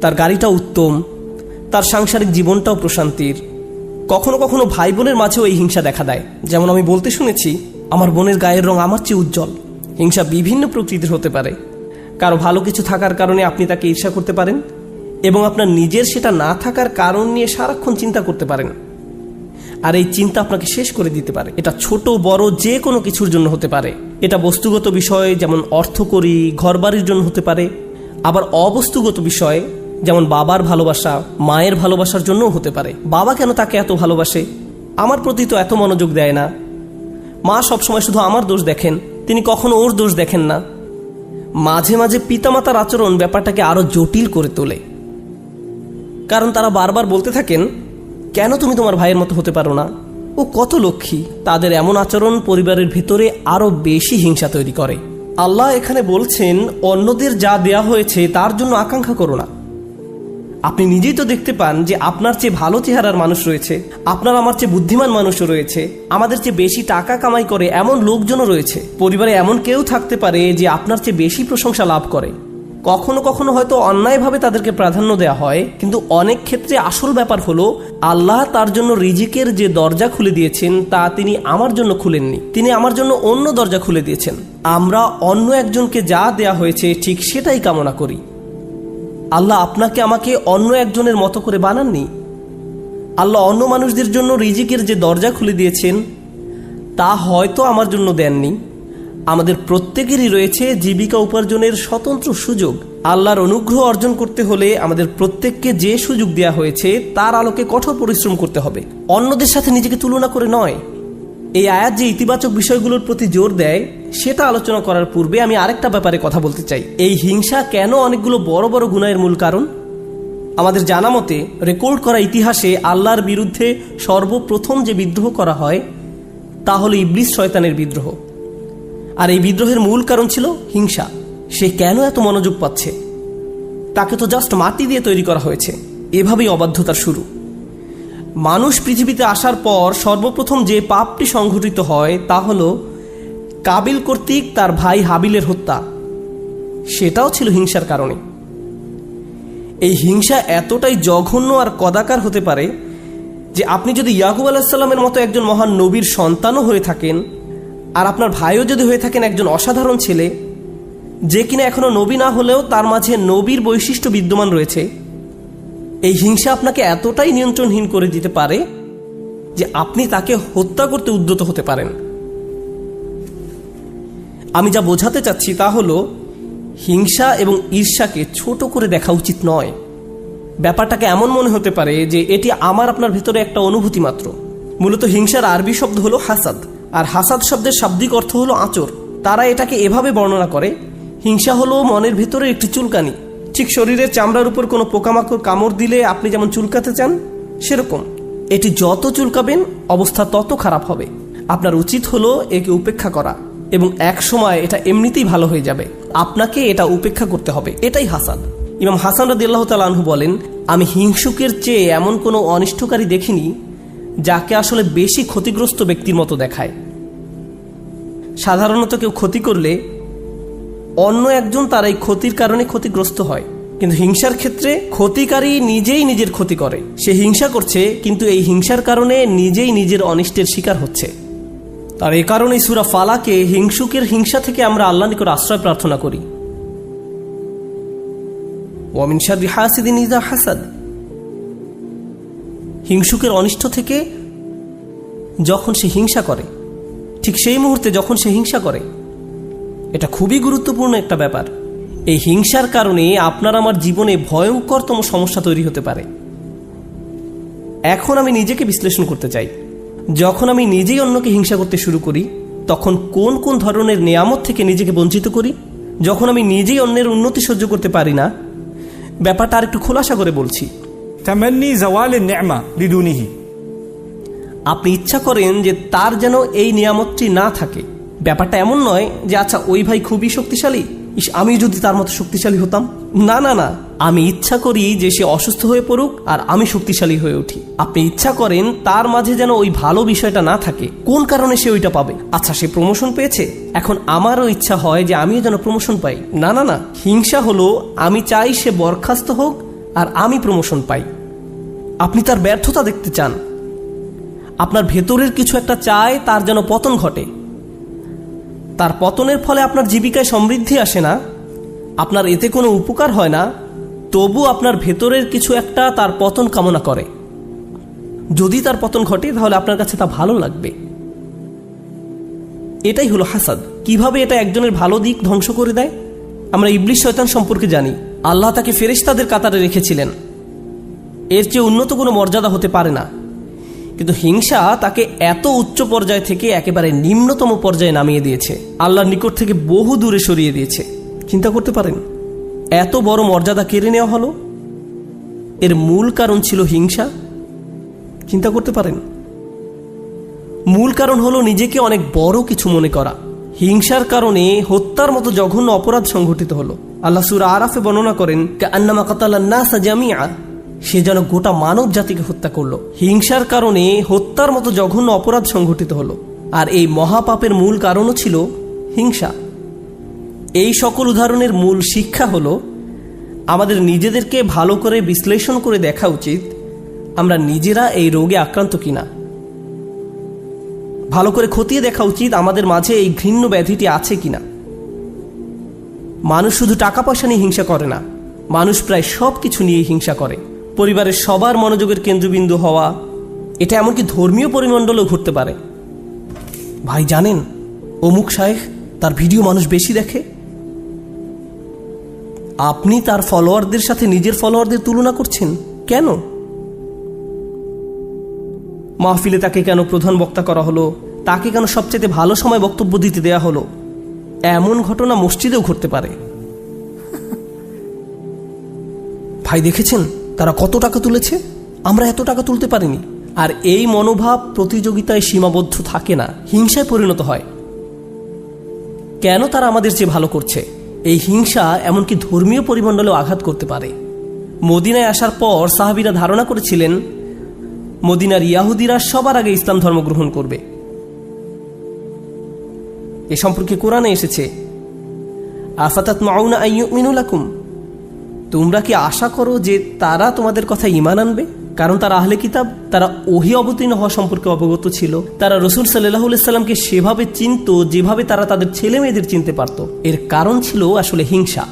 তার গাড়িটাও উত্তম, তার সাংসারিক জীবনটাও প্রশান্তির, কখনো কখনো ভাই বোনের মাঝেও এই হিংসা দেখা দেয়। যেমন আমি বলতে শুনেছি, আমার বোনের গায়ের রং আমার চেয়ে উজ্জ্বল। হিংসা বিভিন্ন প্রকৃতির হতে পারে। কারো ভালো কিছু থাকার কারণে আপনি তাকে ঈর্ষা করতে পারেন, এবং আপনার নিজের সেটা না থাকার কারণ নিয়ে সারাক্ষণ চিন্তা করতে পারেন। আর এই চিন্তা আপনাকে শেষ করে দিতে পারে। এটা ছোট বড় যে কোনো কিছুর জন্য হতে পারে। এটা বস্তুগত বিষয়, যেমন অর্থকড়ি, ঘরবাড়ির জন্য হতে পারে। আবার অবস্তুগত বিষয়, যেমন বাবার ভালোবাসা, মায়ের ভালোবাসার জন্যও হতে পারে। বাবা কেন তাকে এত ভালোবাসে, আমার প্রতি তো এত মনোযোগ দেয় না। মা সবসময় শুধু আমার দোষ দেখেন, তিনি কখনো ওর দোষ দেখেন না। মাঝে মাঝে পিতামাতার আচরণ ব্যাপারটাকে আরো জটিল করে তোলে, কারণ তারা বারবার বলতে থাকেন, কেন তুমি তোমার ভাইয়ের মতো হতে পারো না, ও কত লক্ষ্মী। তাদের এমন আচরণ পরিবারের ভিতরে আরো বেশি হিংসা তৈরি করে। আল্লাহ এখানে বলছেন, অন্যদের যা দেয়া হয়েছে তার জন্য আকাঙ্ক্ষা করো না। আপনি নিজেই তো দেখতে পান যে আপনার চেয়ে ভালো চেহারার মানুষ রয়েছে, আপনার আমার চেয়ে বুদ্ধিমান মানুষও রয়েছে, আমাদের চেয়ে বেশি টাকা কামাই করে এমন লোকজনও রয়েছে। পরিবারে এমন কেউ থাকতে পারে যে আপনার চেয়ে বেশি প্রশংসা লাভ করে। কখনো কখনো হয়তো অন্যায়ভাবে তাদেরকে প্রাধান্য দেওয়া হয়, কিন্তু অনেক ক্ষেত্রে আসল ব্যাপার হলো আল্লাহ তার জন্য রিজিকের যে দরজা খুলে দিয়েছেন তা তিনি আমার জন্য খুলেননি, তিনি আমার জন্য অন্য দরজা খুলে দিয়েছেন। আমরা অন্য একজনকে যা দেয়া হয়েছে ঠিক সেটাই কামনা করি। আল্লাহ আপনাকে আমাকে অন্য একজনের মতো করে বানাননি। আল্লাহ অন্য মানুষদের জন্য রিজিকের যে দরজা খুলে দিয়েছেন তা হয়তো আমার জন্য দেননি। আমাদের প্রত্যেকেরই রয়েছে জীবিকা উপার্জনের স্বতন্ত্র সুযোগ। আল্লাহর অনুগ্রহ অর্জন করতে হলে আমাদের প্রত্যেককে যে সুযোগ দেওয়া হয়েছে তার আলোকে কঠোর পরিশ্রম করতে হবে, অন্যদের সাথে নিজেকে তুলনা করে নয়। এই আয়াত যে ইতিবাচক বিষয়গুলোর প্রতি জোর দেয় সেটা আলোচনা করার পূর্বে আমি আরেকটা ব্যাপারে কথা বলতে চাই। এই হিংসা কেন অনেকগুলো বড় বড় গুনাহের মূল কারণ? আমাদের জানা মতে রেকর্ড করা ইতিহাসে আল্লাহর বিরুদ্ধে সর্বপ্রথম যে বিদ্রোহ করা হয় তা হলো ইবলিস শয়তানের বিদ্রোহ। আর এই বিদ্রোহের মূল কারণ ছিল হিংসা। সে কেন এত মনোযোগ পাচ্ছে? তাকে তো জাস্ট মাটি দিয়ে তৈরি করা হয়েছে। এভাবেই অবাধ্যতার শুরু। মানুষ পৃথিবীতে আসার পর সর্বপ্রথম যে পাপটি সংঘটিত হয় তা হলো কাবিল কর্তৃক তার ভাই হাবিলের হত্যা। সেটাও ছিল হিংসার কারণে। এই হিংসা এতটাই জঘন্য আর কদাকার হতে পারে যে আপনি যদি ইয়াকুব আলাইহিসসালামের মতো একজন মহান নবীর সন্তানও হয়ে থাকেন, আর আপনার ভাইও যদি হয়ে থাকেন একজন অসাধারণ ছেলে যে কিনা এখনো নবী না হলেও তার মাঝে নবীর বৈশিষ্ট্য বিদ্যমান রয়েছে, এই হিংসা আপনাকে এতটাই নিয়ন্ত্রণহীন করে দিতে পারে যে আপনি তাকে হত্যা করতে উদ্যত হতে পারেন। আমি যা বোঝাতে চাচ্ছি তা হলো হিংসা এবং ঈর্ষাকে ছোট করে দেখা উচিত নয়। ব্যাপারটাকে এমন মনে হতে পারে যে এটি আমার আপনার ভেতরে একটা অনুভূতি মাত্র। মূলত হিংসার আরবি শব্দ হলো হাসাদ, আর হাসাদ শব্দের শাব্দিক অর্থ হলো আঁচড়। তারা এটাকে এভাবে বর্ণনা করে, হিংসা হলো মনের ভেতরে একটি চুলকানি। ঠিক শরীরের চামড়ার উপর কোনো পোকামাকড় কামড় দিলে আপনি যেমন চুলকাতে চান, সেরকম এটি যত চুলকাবেন অবস্থা তত খারাপ হবে। আপনার উচিত হলো একে উপেক্ষা করা, এবং এক সময় এটা এমনিতেই ভালো হয়ে যাবে। আপনাকে এটা উপেক্ষা করতে হবে। এটাই হাসাদ। ইমাম হাসান রাদিয়াল্লাহু তাআলা আনহু বলেন, আমি হিংসুকের চেয়ে এমন কোনো অনিষ্টকারী দেখিনি যাকে আসলে বেশি ক্ষতিগ্রস্ত ব্যক্তির মতো দেখায়। সাধারণত কেউ ক্ষতি করলে অন্য একজন তার এই ক্ষতির কারণে ক্ষতিগ্রস্ত হয়, কিন্তু হিংসার ক্ষেত্রে ক্ষতিকারী নিজেই নিজের ক্ষতি করে। সে হিংসা করছে, কিন্তু এই হিংসার কারণে নিজেই নিজের অনিষ্টের শিকার হচ্ছে। আর এ কারণেই সূরা ফালাকে হিংসুকের হিংসা থেকে আমরা আল্লাহর নিকট আশ্রয় প্রার্থনা করি। ওয়া মিন শাররি হাসিদিন ইযা হাসাদ। হিংসুকের অনিষ্ট থেকে যখন সে হিংসা করে, ঠিক সেই মুহূর্তে যখন সে হিংসা করে, এটা খুবই গুরুত্বপূর্ণ একটা ব্যাপার। এই হিংসার কারণে আপনার আমার জীবনে ভয়ঙ্করতম সমস্যা তৈরি হতে পারে। এখন আমি নিজেকে বিশ্লেষণ করতে চাই। যখন আমি নিজেই অন্যকে হিংসা করতে শুরু করি তখন কোন কোন ধরনের নিয়ামত থেকে নিজেকে বঞ্চিত করি? যখন আমি নিজেই অন্যের উন্নতি সহ্য করতে পারি না, ব্যাপারটা আর একটু খোলাসা করে বলছি। তামান্নি জাওয়ালিন নি'মা লিদুনিহি। আপনি ইচ্ছা করেন যে তার যেন এই নিয়ামতটি না থাকে। ব্যাপারটা এমন নয় যে আচ্ছা ওই ভাই খুবই শক্তিশালী, আমি যদি তার মতো শক্তিশালী হতাম। না না না, আমি ইচ্ছা করি যে সে অসুস্থ হয়ে পড়ুক আর আমি শক্তিশালী হয়ে উঠি। আপনি ইচ্ছা করেন তার মাঝে যেন ওই ভালো বিষয়টা না থাকে। কোন কারণে সে ওইটা পাবে? আচ্ছা সে প্রমোশন পেয়েছে, এখন আমারও ইচ্ছা হয় যে আমিও যেন প্রমোশন পাই। না না না, হিংসা হলো আমি চাই সে বরখাস্ত হোক আর আমি প্রমোশন পাই। আপনি তার ব্যর্থতা দেখতে চান। আপনার ভেতরের কিছু একটা চায় তার যেন পতন ঘটে। তার পতনের ফলে আপনার জীবিকায় সমৃদ্ধি আসে না, আপনার এতে কোনো উপকার হয় না, তবু আপনার ভেতরের কিছু একটা তার পতন কামনা করে। যদি তার পতন ঘটে তাহলে আপনার কাছে তা ভালো লাগবে। এটাই হলো হাসাদ। কিভাবে এটা একজনের ভালো দিক ধ্বংস করে দেয়? আমরা ইবলিস শয়তান সম্পর্কে জানি। আল্লাহ তাকে ফেরেশতাদের কাতারে রেখেছিলেন। এর চেয়ে উন্নত কোনো মর্যাদা হতে পারে না, কিন্তু হিংসা তাকে এত উচ্চ পর্যায় থেকে একেবারে নিম্নতম পর্যায়ে নামিয়ে দিয়েছে, আল্লাহর নিকট থেকে বহু দূরে সরিয়ে দিয়েছে। চিন্তা করতে পারেন, এত বড় মর্যাদা কেড়ে নেওয়া হলো। এর মূল কারণ ছিল হিংসা। চিন্তা করতে পারেন? মূল কারণ হলো নিজেকে অনেক বড় কিছু মনে করা। হিংসার কারণে হত্যার মতো জঘন্য অপরাধ সংঘটিত হলো। আল্লাহ সূরা আরাফে বর্ণনা করেন, কাআন্নামা কাতালান নাসা জামিআ, সে যেন গোটা মানব জাতিকে হত্যা করলো। হিংসার কারণে হত্যার মতো জঘন্য অপরাধ সংঘটিত হলো। আর এই মহাপাপের মূল কারণও ছিল হিংসা। এই সকল উদাহরণের মূল শিক্ষা হলো আমাদের নিজেদেরকে ভালো করে বিশ্লেষণ করে দেখা উচিত আমরা নিজেরা এই রোগে আক্রান্ত কিনা। ভালো করে খতিয়ে দেখা উচিত আমাদের মাঝে এই ঘৃণ্য ব্যাধিটি আছে কিনা। মানুষ শুধু টাকা পয়সা নিয়ে হিংসা করে না, মানুষ প্রায় সব কিছু নিয়ে হিংসা করে। পরিবারের সবার মনোযোগের কেন্দ্রবিন্দু হওয়া, এটা এমনকি ধর্মীয় পরিমণ্ডলেও ঘটতে পারে। ভাই জানেন, অমুক শায়েখ, তার ভিডিও মানুষ বেশি দেখে। আপনি তার ফলোয়ারদের সাথে নিজের ফলোয়ারদের তুলনা করছেন কেন? মাহফিলে তাকে কেন প্রধান বক্তা করা হলো, তাকে কেন সবচেয়ে ভালো সময় বক্তব্য দিতে দেয়া হলো? এমন ঘটনা মসজিদেও ঘটতে পারে। ভাই দেখেছেন তারা কত টাকা তুলেছে, আমরা এত টাকা তুলতে পারিনি। আর এই মনোভাব প্রতিযোগিতায় সীমাবদ্ধ থাকে না, হিংসায় পরিণত হয়। কেন তারা আমাদের চেয়ে ভালো করছে? এই হিংসা এমনকি ধর্মীয় পরিমণ্ডলেও আঘাত করতে পারে। মদিনায় আসার পর সাহাবীরা ধারণা করেছিলেন মদিনার ইয়াহুদিরা সবার আগে ইসলাম ধর্ম গ্রহণ করবে। এ সম্পর্কে কোরআনে এসেছে, আফাতাতমাউনা আন ইউমিনু লাকুম, তোমরা কি আশা করো যে তারা তোমাদের কথা ঈমান আনবে? কারণ তারা আহলে কিতাব, তারা ওহী অবতীর্ণ হওয়া সম্পর্কে অবগত ছিল। তারা রাসূল সাল্লাল্লাহু আলাইহি সাল্লামকে সেভাবে চিনত যেভাবে তারা তাদের ছেলে মেয়েদের চিনতে পারত। এর কারণ ছিল আসলে হিংসা।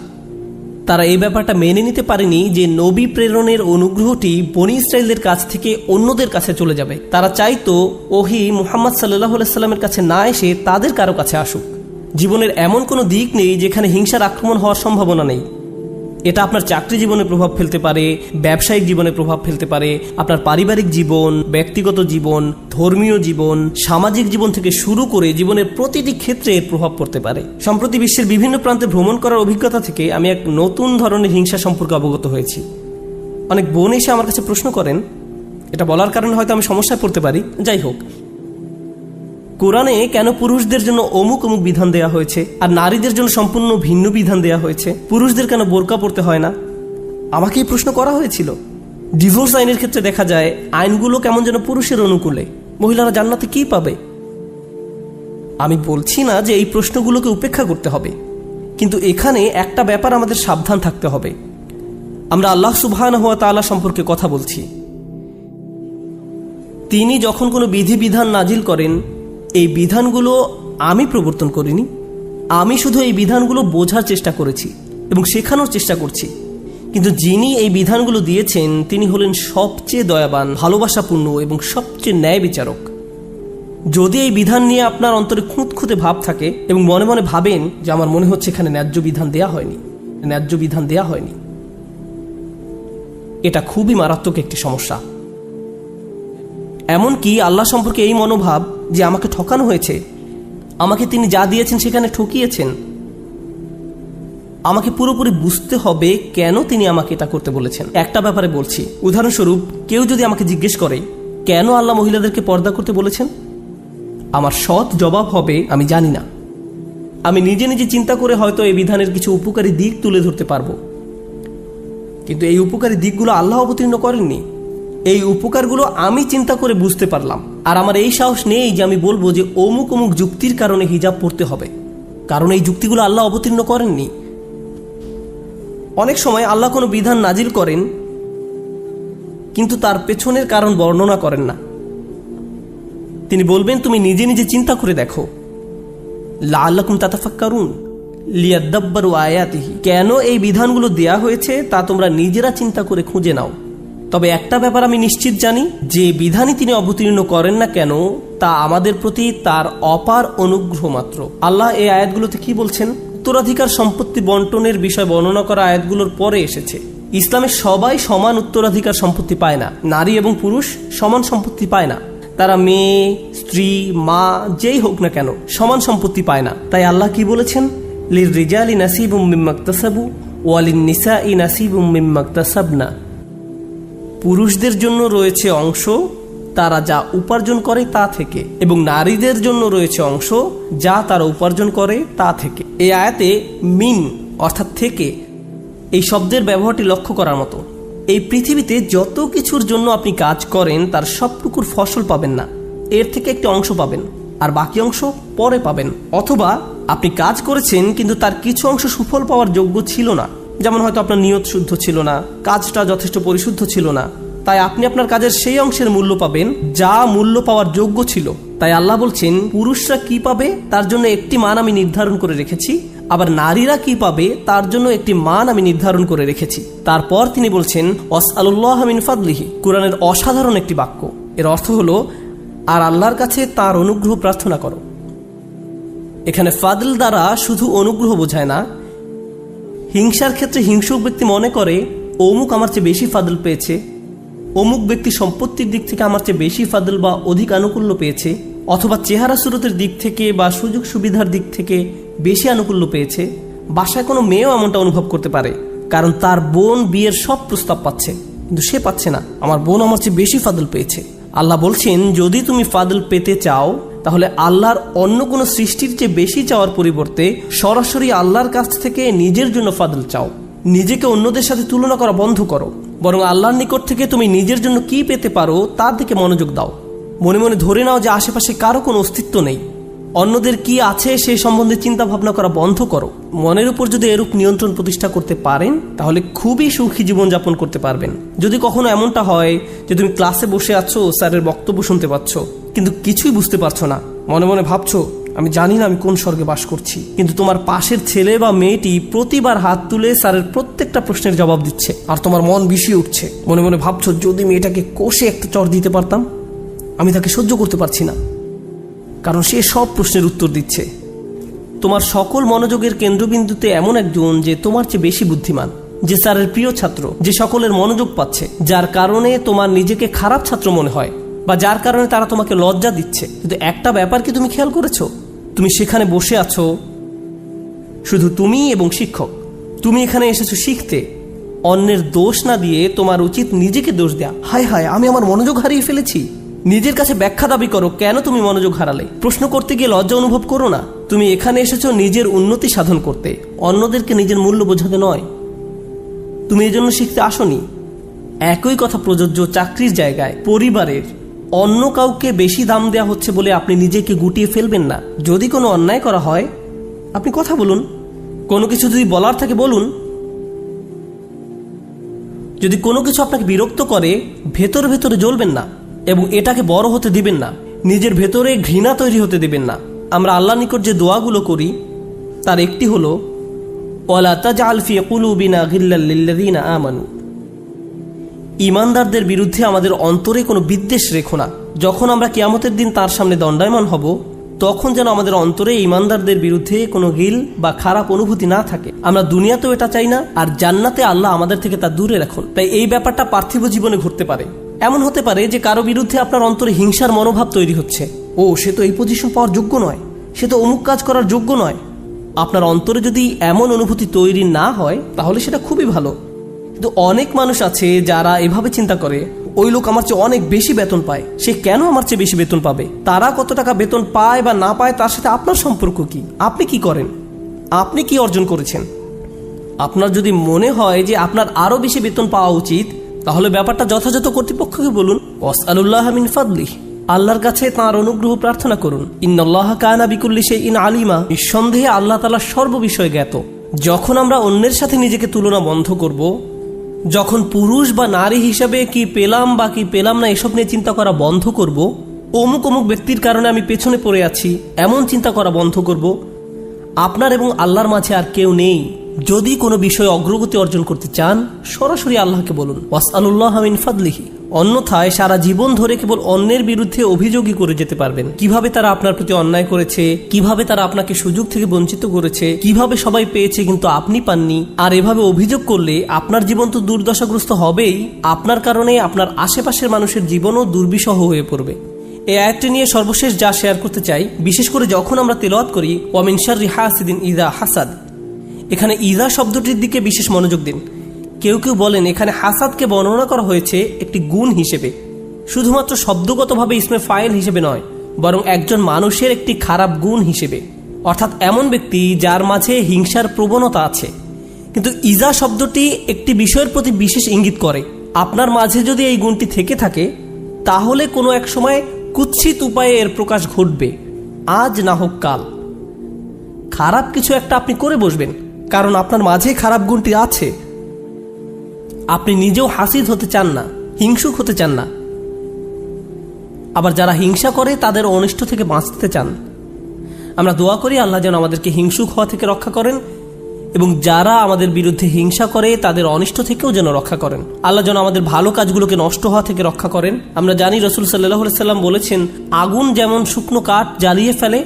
তারা এই ব্যাপারটা মেনে নিতে পারেনি যে নবী প্রেরণের অনুগ্রহটি বনী ইসরাইলদের কাছ থেকে অন্যদের কাছে চলে যাবে। তারা চাইতো ওহী মুহাম্মদ সাল্লাল্লাহু আলাইহি সাল্লামের কাছে না এসে তাদের কারো কাছে আসুক। জীবনের এমন কোনো দিক নেই যেখানে হিংসার আক্রমণ হওয়ার সম্ভাবনা নেই। এটা আপনার চাকরি জীবনে প্রভাব ফেলতে পারে, ব্যবসায়িক জীবনে প্রভাব ফেলতে পারে, আপনার পারিবারিক জীবন, ব্যক্তিগত জীবন, ধর্মীয় জীবন, সামাজিক জীবন থেকে শুরু করে জীবনের প্রতিটি ক্ষেত্রে এর প্রভাব পড়তে পারে। সম্প্রতি বিশ্বের বিভিন্ন প্রান্তে ভ্রমণ করার অভিজ্ঞতা থেকে আমি এক নতুন ধরনের হিংসা সম্পর্কে অবগত হয়েছি। অনেক বোন এসে আমার কাছে প্রশ্ন করেন, এটা বলার কারণে হয়তো আমি সমস্যায় পড়তে পারি, যাই হোক, কোরআনে কেন পুরুষদের জন্য অমুক অমুক বিধান দেয়া হয়েছে আর নারীদের জন্য সম্পূর্ণ ভিন্ন বিধান দেয়া হয়েছে? পুরুষদের কেন বোরকা পরতে হয় না? আমাকে এই প্রশ্ন করা হয়েছিল। ডিভোর্স আইনের ক্ষেত্রে দেখা যায় আইনগুলো কেমন যেন পুরুষের অনুকূলে। মহিলারা জান্নাতে কি পাবে? আমি বলছি না যে এই প্রশ্নগুলোকে উপেক্ষা করতে হবে, কিন্তু এখানে একটা ব্যাপার আমাদের সাবধান থাকতে হবে। আমরা আল্লাহ সুবহানাহু ওয়া তাআলা সম্পর্কে কথা বলছি। তিনি যখন কোনো বিধিবিধান নাজিল করেন, এই বিধানগুলো আমি প্রবর্তন করিনি, আমি শুধু এই বিধানগুলো বোঝার চেষ্টা করেছি এবং শেখানোর চেষ্টা করছি। কিন্তু যিনি এই বিধানগুলো দিয়েছেন তিনি হলেন সবচেয়ে দয়াবান, ভালোবাসাপূর্ণ এবং সবচেয়ে ন্যায় বিচারক। যদি এই বিধান নিয়ে আপনার অন্তরে খুঁতখুঁতে ভাব থাকে এবং মনে মনে ভাবেন যে আমার মনে হচ্ছে এখানে ন্যায্য বিধান দেয়া হয়নি, এটা খুবই মারাত্মক একটি সমস্যা। এমনকি আল্লাহ সম্পর্কে এই মনোভাব যে আমাকে ঠকানো হয়েছে, আমাকে তিনি যা দিয়েছেন সেখানে ঠকিয়েছেন, আমাকে পুরোপুরি বুঝতে হবে কেন তিনি আমাকে এটা করতে বলেছেন। একটা ব্যাপারে বলছি, উদাহরণস্বরূপ কেউ যদি আমাকে জিজ্ঞেস করে কেন আল্লাহ মহিলাদেরকে পর্দা করতে বলেছেন, আমার সৎ জবাব হবে আমি জানি না। আমি নিজে নিজে চিন্তা করে হয়তো এই বিধানের কিছু উপকারী দিক তুলে ধরতে পারবো, কিন্তু এই উপকারী দিকগুলো আল্লাহ অবতীর্ণ করেননি। এই উপকারগুলো আমি চিন্তা করে বুঝতে পারলাম, আর আমার এই সাহস নেই যে আমি বলবো যে অমুক অমুক যুক্তির কারণে হিজাব পড়তে হবে, কারণ এই যুক্তিগুলো আল্লাহ অবতীর্ণ করেননি। অনেক সময় আল্লাহ কোনো বিধান নাজিল করেন কিন্তু তার পেছনের কারণ বর্ণনা করেন না। তিনি বলবেন তুমি নিজে নিজে চিন্তা করে দেখো, লাআল্লাকুম তাতাফাক্কারুন লিয়াদাব্বারু আয়াতিহি, কেন এই বিধানগুলো দেয়া হয়েছে তা তোমরা নিজেরা চিন্তা করে খুঁজে নাও। তবে একটা ব্যাপার আমি নিশ্চিত জানি, যে বিধানই তিনি অবতীর্ণ করেন না কেন তা আমাদের প্রতি তার অপার অনুগ্রহ মাত্র। আল্লাহ এই আয়াতগুলোতে কি বলছেন? উত্তরাধিকার সম্পত্তি বন্টনের বিষয় বর্ণনা করা আয়াতগুলোর পরে এসেছে। ইসলামে সবাই সমান উত্তরাধিকার সম্পত্তি পায় না, নারী এবং পুরুষ সমান সম্পত্তি পায় না। তারা মেয়ে, স্ত্রী, মা যেই হোক না কেন সমান সম্পত্তি পায় না। তাই আল্লাহ কি বলেছেন? লিররিজালি নাসিবুম মিম্মা ইকতাসাবু ওয়া লিন-নিসাই নাসিবুম মিম্মা ইকতাসাবনা, পুরুষদের জন্য রয়েছে অংশ তারা যা উপার্জন করে তা থেকে, এবং নারীদের জন্য রয়েছে অংশ যা তারা উপার্জন করে তা থেকে। এই আয়াতে মিন অর্থাৎ থেকে এই শব্দের ব্যবহারটি লক্ষ্য করার মতো। এই পৃথিবীতে যত কিছুর জন্য আপনি কাজ করেন তার সবটুকুর ফসল পাবেন না, এর থেকে একটি অংশ পাবেন আর বাকি অংশ পরে পাবেন। অথবা আপনি কাজ করেছেন কিন্তু তার কিছু অংশ সুফল পাওয়ার যোগ্য ছিল না, যেমন হয়তো আপনার নিয়ত শুদ্ধ ছিল না, কাজটা যথেষ্ট পরিশুদ্ধ ছিল না, তাই আপনি আপনার কাজের সেই অংশের মূল্য পাবেন যা মূল্য পাওয়ার যোগ্য ছিল। তাই আল্লাহ বলছেন পুরুষরা কি পাবে তার জন্য একটি মান আমি নির্ধারণ করে রেখেছি, আবার নারীরা কি পাবে তার জন্য একটি মান আমি নির্ধারণ করে রেখেছি। তারপর তিনি বলছেন ওয়াসআলুল্লাহ মিন ফাদলিহি, কুরআনের অসাধারণ একটি বাক্য। এর অর্থ হলো আর আল্লাহর কাছে তার অনুগ্রহ প্রার্থনা করো। এখানে ফাদল দ্বারা শুধু অনুগ্রহ বোঝায় না। হিংসার ক্ষেত্রে হিংসুক ব্যক্তি মনে করে অমুক আমার চেয়ে বেশি ফাদল পেয়েছে, অমুক ব্যক্তি সম্পত্তির দিক থেকে আমার চেয়ে বেশি ফাদল বা অধিক আনুকূল্য পেয়েছে, অথবা চেহারা সুরতের দিক থেকে বা সুযোগ সুবিধার দিক থেকে বেশি আনুকূল্য পেয়েছে। বাসায় কোনো মেয়েও এমনটা অনুভব করতে পারে, কারণ তার বোন বিয়ের সব প্রস্তাব পাচ্ছে কিন্তু সে পাচ্ছে না, আমার বোন আমার চেয়ে বেশি ফাদল পেয়েছে। আল্লাহ বলছেন যদি তুমি ফাদল পেতে চাও তাহলে আল্লাহর অন্য কোনো সৃষ্টির চেয়ে বেশি চাওয়ার পরিবর্তে সরাসরি আল্লাহর কাছ থেকে নিজের জন্য ফাদল চাও। নিজেকে অন্যদের সাথে তুলনা করা বন্ধ করো, বরং আল্লাহর নিকট থেকে তুমি নিজের জন্য কি পেতে পারো তার দিকে মনোযোগ দাও। মনে মনে ধরে নাও যে আশেপাশে কারো কোনো অস্তিত্ব নেই, অন্যদের কি আছে সে সম্বন্ধে চিন্তা ভাবনা করা বন্ধ করো। মনের উপর যদি এরূপ নিয়ন্ত্রণ প্রতিষ্ঠা করতে পারেন তাহলে খুবই সুখী জীবনযাপন করতে পারবেন। যদি কখনো এমনটা হয় যে তুমি ক্লাসে বসে আছো, স্যারের বক্তব্য শুনতে পাচ্ছ কিন্তু কিছুই বুঝতে পারছো না, মনে মনে ভাবছো আমি জানি না আমি কোন স্বর্গে বাস করছি, কিন্তু তোমার পাশের ছেলে বা মেয়েটি প্রতিবার হাত তুলে স্যারের প্রত্যেকটা প্রশ্নের জবাব দিচ্ছে আর তোমার মন বিষিয়ে উঠছে। মনে মনে ভাবছো যদি মেয়েটাকে কষে একটা চড় দিতে পারতাম, আমি তাকে সহ্য করতে পারছি না, কারণ সে সব প্রশ্নের উত্তর দিচ্ছে। তোমার সকল মনোযোগের কেন্দ্রবিন্দুতে এমন একজন যে তোমার চেয়ে বেশি বুদ্ধিমান, যে স্যারের প্রিয় ছাত্র, যে সকলের মনোযোগ পাচ্ছে, যার কারণে তোমার নিজেকে খারাপ ছাত্র মনে হয় বা যার কারণে তারা তোমাকে লজ্জা দিচ্ছে। কিন্তু একটা ব্যাপার কি তুমি খেয়াল করেছো? তুমি সেখানে বসে আছো শুধু তুমি এবং শিক্ষক। তুমি এখানে এসেছো শিখতে, অন্যের দোষ না দিয়ে তোমার উচিত নিজেকে দোষ দেয়া। হায় হায় আমি আমার মনোযোগ হারিয়ে ফেলেছি। নিজের কাছে ব্যাখ্যা দাবি করো কেন তুমি মনোযোগ হারালে। প্রশ্ন করতে গিয়ে লজ্জা অনুভব করো না। তুমি এখানে এসেছো নিজের উন্নতি সাধন করতে, অন্যদেরকে নিজের মূল্য বোঝাতে নয়। তুমি এই জন্য শিখতে আসনি। একই কথা প্রযোজ্য চাকরির জায়গায়, পরিবারের। অন্য কাউকে বেশি দাম দেওয়া হচ্ছে বলে আপনি নিজেকে গুটিয়ে ফেলবেন না। যদি কোনো অন্যায় করা হয় আপনি কথা বলুন, কোনো কিছু যদি বলার থাকে বলুন। যদি কোনো কিছু আপনাকে বিরক্ত করে ভেতরে ভেতরে জ্বলবেন না এবং এটাকে বড় হতে দিবেন না, নিজের ভেতরে ঘৃণা তৈরি হতে দিবেন না। আমরা আল্লাহর নিকট যে দোয়াগুলো করি তার একটি হলো ওয়ালা তাজআল ফি কুলুবিনা গিল্লাল লিল্লাযিনা আমানু, ঈমানদারদের বিরুদ্ধে আমাদের অন্তরে কোনো বিদ্বেষ রেখো না। যখন আমরা কিয়ামতের দিন তার সামনে দণ্ডায়মান হব তখন যেন আমাদের অন্তরে ঈমানদারদের বিরুদ্ধে কোনো গিল বা খারাপ অনুভূতি না থাকে। আমরা দুনিয়াতেও এটা চাই না, আর জান্নাতে আল্লাহ আমাদের থেকে তা দূরে রাখুন। তাই এই ব্যাপারটা পার্থিব জীবনে ঘটতে পারে। এমন হতে পারে যে কারো বিরুদ্ধে আপনার অন্তরে হিংসার মনোভাব তৈরি হচ্ছে, ও সে তো এই পজিশন পাওয়ার যোগ্য নয়, সে তো অমুক কাজ করার যোগ্য নয়। আপনার অন্তরে যদি এমন অনুভূতি তৈরি না হয় তাহলে সেটা খুবই ভালো। কিন্তু অনেক মানুষ আছে যারা এভাবে চিন্তা করে ওই লোক আমার চেয়ে অনেক বেশি বেতন পায়, সে কেন আমার চেয়ে বেশি বেতন পাবে। তারা কত টাকা বেতন পায় বা না পায় তার সাথে আপনার সম্পর্ক কি? আপনি কি করেন? আপনি কি অর্জন করেছেন? আপনার যদি মনে হয় যে আপনার আরো বেশি বেতন পাওয়া উচিত তাহলে ব্যাপারটা যথাযথ কর্তৃপক্ষকে বলুন। ওয়াসআলুল্লাহ মিন ফাদলিহি, আল্লাহর কাছে তাঁর অনুগ্রহ প্রার্থনা করুন। ইন্নাল্লাহা কানা বিকুল্লি শাইইন আলিমা, নিঃসন্দেহে আল্লাহ তাআলা সর্ববিষয়ে জ্ঞাত। যখন আমরা অন্যের সাথে নিজেকে তুলনা বন্ধ করব, যখন পুরুষ বা নারী হিসাবে কি পেলাম বা কি পেলাম না এসব নিয়ে চিন্তা করা বন্ধ করব, অমুক অমুক ব্যক্তির কারণে আমি পেছনে পড়ে আছি এমন চিন্তা করা বন্ধ করব, আপনার এবং আল্লাহর মাঝে আর কেউ নেই। যদি কোনো বিষয়ে অগ্রগতি অর্জন করতে চান সরাসরি আল্লাহকে বলুন ওয়াসআলুল্লাহ মিন ফাদলিহি। অন্যথায় সারা জীবন ধরে কেবল অন্যের বিরুদ্ধে অভিযোগই করে যেতে পারবেন। কিভাবে তারা আপনার প্রতি অন্যায় করেছে, কিভাবে তারা আপনাকে সুযোগ থেকে বঞ্চিত করেছে, কিভাবে সবাই পেয়েছে কিন্তু আপনি পাননি। আর এভাবে অভিযোগ করলে আপনার জীবন তো দুর্দশাগ্রস্ত হবেই, আপনার কারণে আপনার আশেপাশের মানুষের জীবনও দুর্বিষহ হয়ে পড়বে। এই আয়াতটি নিয়ে সর্বশেষ যা শেয়ার করতে চাই, বিশেষ করে যখন আমরা তেলাওয়াত করি ওয়া মিন শাররি হাসিদিন ইযা হাসাদ, এখানে ইযা শব্দটির দিকে বিশেষ মনোযোগ দিন। কেউ কেউ বলেন এখানে হাসাদকে বর্ণনা করা হয়েছে একটি গুণ হিসেবে, শুধুমাত্র শব্দগতভাবে ইসমে ফাইল হিসেবে নয়, বরং একজন মানুষের একটি খারাপ গুণ হিসেবে। অর্থাৎ এমন ব্যক্তি যার মাঝে হিংসার প্রবণতা আছে। কিন্তু ইজা শব্দটি একটি বিষয়ের প্রতি বিশেষ ইঙ্গিত করে। আপনার মাঝে যদি এই গুণটি থেকে থাকে, তাহলে কোনো এক সময় কুৎসিত উপায়ে এর প্রকাশ ঘটবে, আজ না হোক কাল। খারাপ কিছু একটা আপনি করে বসবেন, কারণ আপনার মাঝে খারাপ গুণটি আছে। আপনি নিজেও হাসিদ হতে চান না, হিংসুক হতে চান না। আবার যারা হিংসা করে তাদের অনিষ্ট থেকে বাঁচতে চান। আমরা দোয়া করি আল্লাহ যেন আমাদেরকে হিংসুক হওয়া থেকে রক্ষা করেন, এবং যারা আমাদের বিরুদ্ধে হিংসা করে তাদের অনিষ্ট থেকেও যেন রক্ষা করেন। আল্লাহ যেন আমাদের ভালো কাজগুলোকে নষ্ট হওয়া থেকে রক্ষা করেন। আমরা জানি রাসূল সাল্লাল্লাহু আলাইহি সাল্লাম বলেছেন, আগুন যেমন শুকনো কাঠ জ্বালিয়ে ফেলে,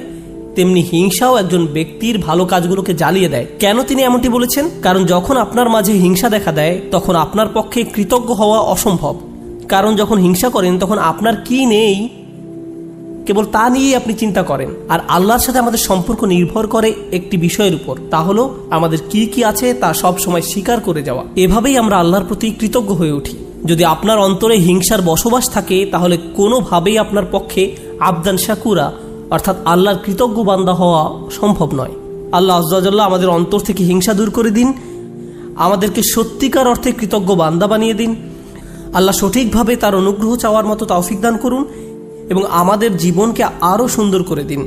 তেমনি হিংসাও একজন ব্যক্তির ভালো কাজগুলোকে জ্বালিয়ে দেয়। কেন তিনি এমনটি বলেছেন? কারণ যখন আপনার মাঝে হিংসা দেখা দেয়, তখন আপনার পক্ষে কৃতজ্ঞ হওয়া অসম্ভব। কারণ যখন হিংসা করেন তখন আপনার কি নেই কেবল তা নিয়েই আপনি চিন্তা করেন। আর আল্লাহর সাথে আমাদের সম্পর্ক নির্ভর করে একটি বিষয়ের উপর, তা হলো আমাদের কি কি আছে তা সব সময় স্বীকার করে যাওয়া। এভাবেই আমরা আল্লাহর প্রতি কৃতজ্ঞ হয়ে উঠি। যদি আপনার অন্তরে হিংসার বসবাস থাকে, তাহলে কোনোভাবেই আপনার পক্ষে আবদান শাকুরা অর্থাৎ আল্লাহর কৃতজ্ঞ বান্দা হওয়া সম্ভব নয়। আল্লাহ আযজা ওয়া জাল্লা আমাদের অন্তর থেকে হিংসা দূর করে দিন, আমাদেরকে সত্যিকার অর্থে কৃতজ্ঞ বান্দা বানিয়ে দিন। আল্লাহ সঠিকভাবে তার অনুগ্রহ চাওয়ার মতো তৌফিক দান করুন এবং আমাদের জীবনকে আরও সুন্দর করে দিন।